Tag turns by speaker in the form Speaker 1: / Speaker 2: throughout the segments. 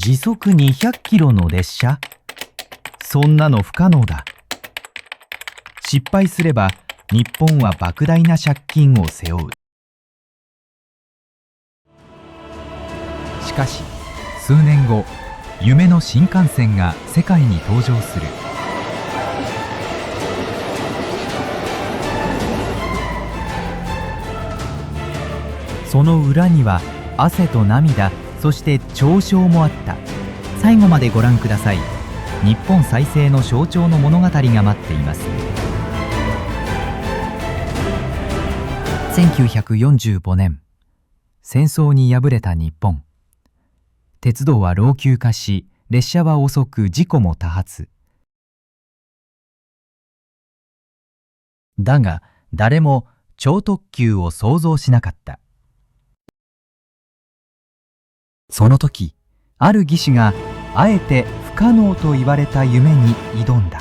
Speaker 1: 時速200キロの列車？そんなの不可能だ。失敗すれば日本は莫大な借金を背負う。しかし数年後、夢の新幹線が世界に登場する。その裏には汗と涙、そして嘲笑もあった。最後までご覧ください。日本再生の象徴の物語が待っています。1945年、戦争に敗れた日本。鉄道は老朽化し、列車は遅く、事故も多発。だが誰も超特急を想像しなかった。その時、ある技師があえて不可能と言われた夢に挑んだ。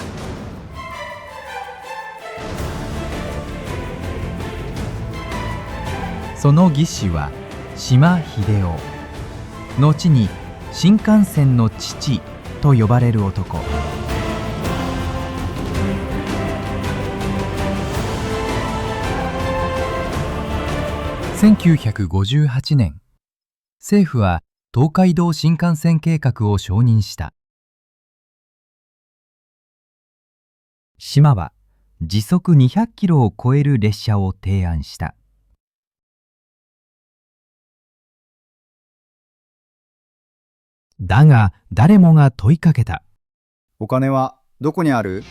Speaker 1: その技師は島秀夫、後に新幹線の父と呼ばれる男。1958年、政府は東海道新幹線計画を承認した。島は時速200キロを超える列車を提案した。だが誰もが問いかけた。
Speaker 2: お金はどこにある？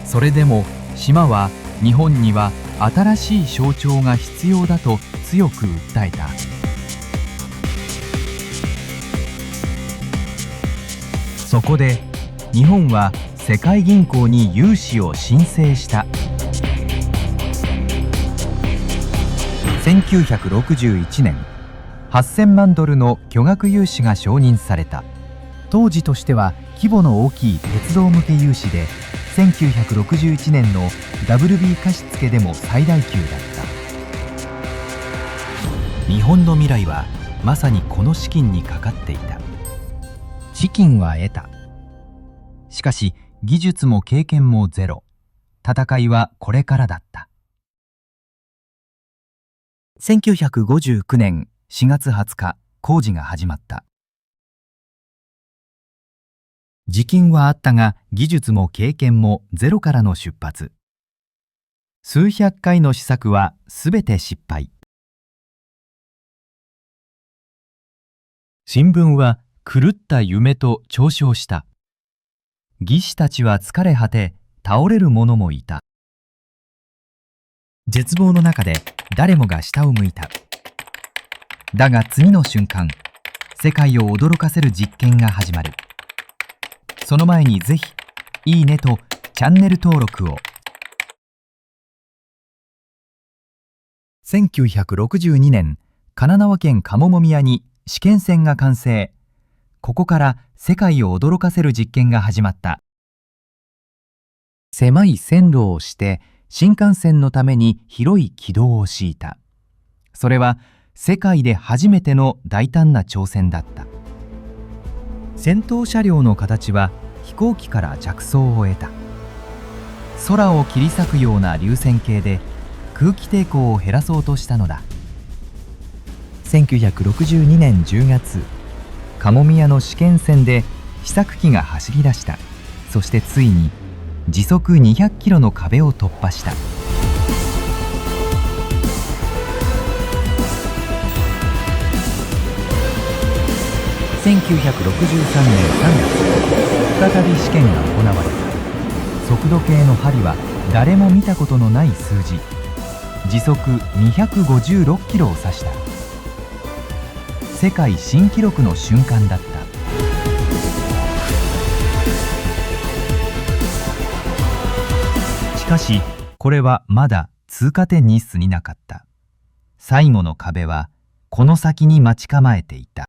Speaker 1: それでも島は日本には新しい象徴が必要だと強く訴えた。そこで日本は世界銀行に融資を申請した。1961年、8000万ドルの巨額融資が承認された。当時としては規模の大きい鉄道向け融資で、1961年の WB 貸付でも最大級だった。日本の未来はまさにこの資金にかかっていた。資金は得た。しかし技術も経験もゼロ。戦いはこれからだった。1959年4月20日、工事が始まった。時金はあったが、技術も経験もゼロからの出発。数百回の試作はすべて失敗。新聞は狂った夢と嘲笑した。技師たちは疲れ果て、倒れる者もいた。絶望の中で誰もが下を向いた。だが次の瞬間、世界を驚かせる実験が始まる。その前にぜひ、いいねとチャンネル登録を。1962年、神奈川県鴨宮に試験船が完成。ここから世界を驚かせる実験が始まった。狭い線路をして新幹線のために広い軌道を敷いた。それは世界で初めての大胆な挑戦だった。先頭車両の形は飛行機から着想を得た。空を切り裂くような流線形で空気抵抗を減らそうとしたのだ。1962年10月、鴨宮の試験船で試作機が走り出した。そしてついに時速200キロの壁を突破した。1963年3月、再び試験が行われた。速度計の針は誰も見たことのない数字、時速256キロを指した。世界新記録の瞬間だった。しかしこれはまだ通過点に過ぎなかった。最後の壁はこの先に待ち構えていた。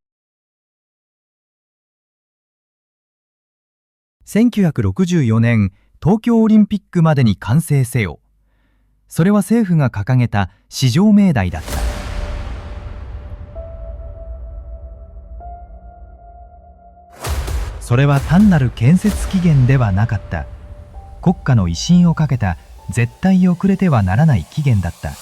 Speaker 1: 1964年、東京オリンピックまでに完成せよ。それは政府が掲げた至上命題だった。それは単なる建設期限ではなかった。国家の威信をかけた絶対遅れてはならない期限だった。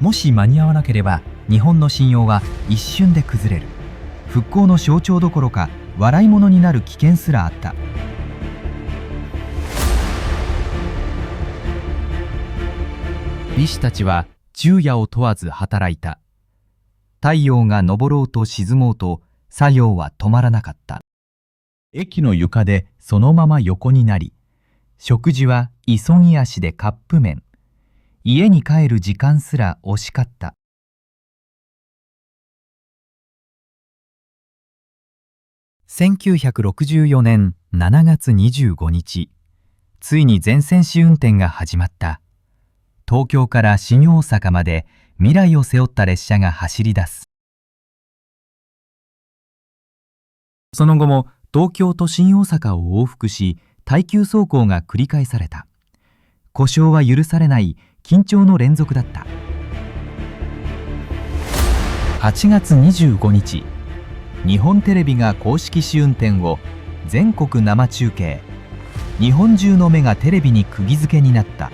Speaker 1: もし間に合わなければ日本の信用は一瞬で崩れる。復興の象徴どころか笑い物になる危険すらあった。医師たちは昼夜を問わず働いた。太陽が昇ろうと沈もうと作業は止まらなかった。駅の床でそのまま横になり、食事は急ぎ足でカップ麺。家に帰る時間すら惜しかった。1964年7月25日、ついに全線試運転が始まった。東京から新大阪まで未来を背負った列車が走り出す。その後も東京と新大阪を往復し、耐久走行が繰り返された。故障は許されない緊張の連続だった。8月25日、日本テレビが公式試運転を全国生中継。日本中の目がテレビに釘付けになった。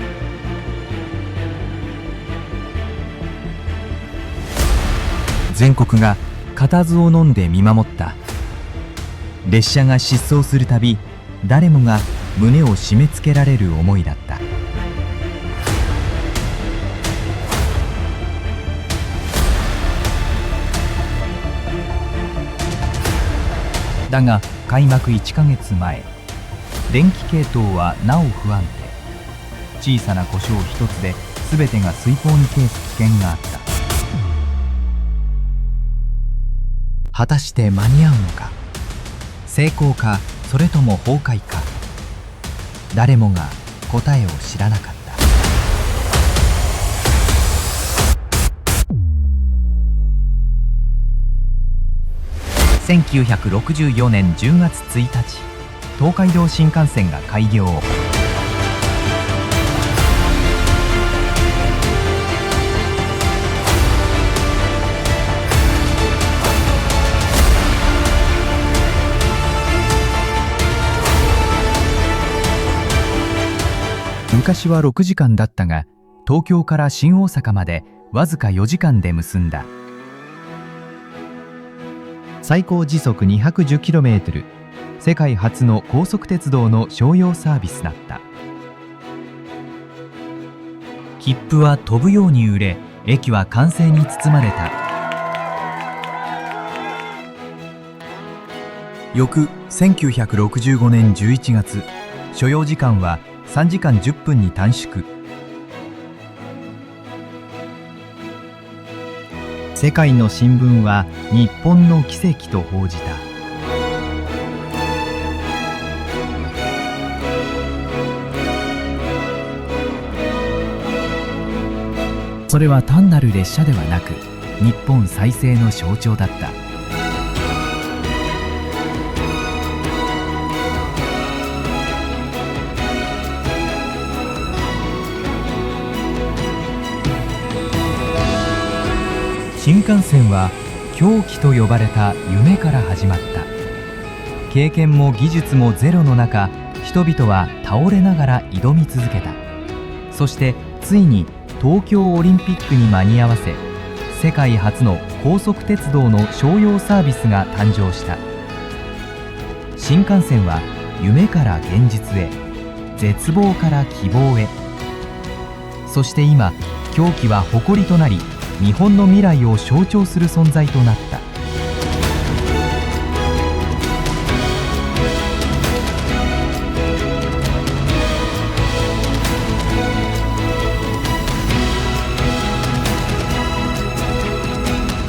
Speaker 1: 全国が固唾を飲んで見守った。列車が疾走するたび、誰もが胸を締め付けられる思いだった。だが開幕1ヶ月前、電気系統はなお不安定。小さな故障一つで全てが水泡に呈す危険があった。果たして間に合うのか。成功かそれとも崩壊か。誰もが答えを知らなかった。1964年10月1日、東海道新幹線が開業。昔は6時間だったが、東京から新大阪までわずか4時間で結んだ。最高時速 210km、 世界初の高速鉄道の商用サービスだった。切符は飛ぶように売れ、駅は歓声に包まれた。翌1965年11月、所要時間は3時間10分に短縮。世界の新聞は日本の奇跡と報じた。それは単なる列車ではなく、日本再生の象徴だった。新幹線は狂気と呼ばれた夢から始まった。経験も技術もゼロの中、人々は倒れながら挑み続けた。そしてついに東京オリンピックに間に合わせ、世界初の高速鉄道の商用サービスが誕生した。新幹線は夢から現実へ、絶望から希望へ。そして今、狂気は誇りとなり、日本の未来を象徴する存在となった。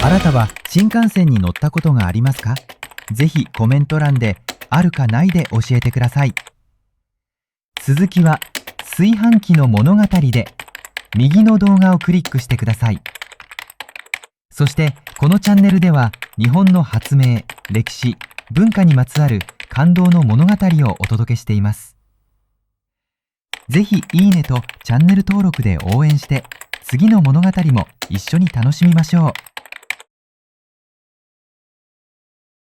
Speaker 1: あなたは新幹線に乗ったことがありますか？ぜひコメント欄であるかないで教えてください。続きは炊飯器の物語で、右の動画をクリックしてください。そしてこのチャンネルでは日本の発明、歴史、文化にまつわる感動の物語をお届けしています。ぜひいいねとチャンネル登録で応援して、次の物語も一緒に楽しみましょう。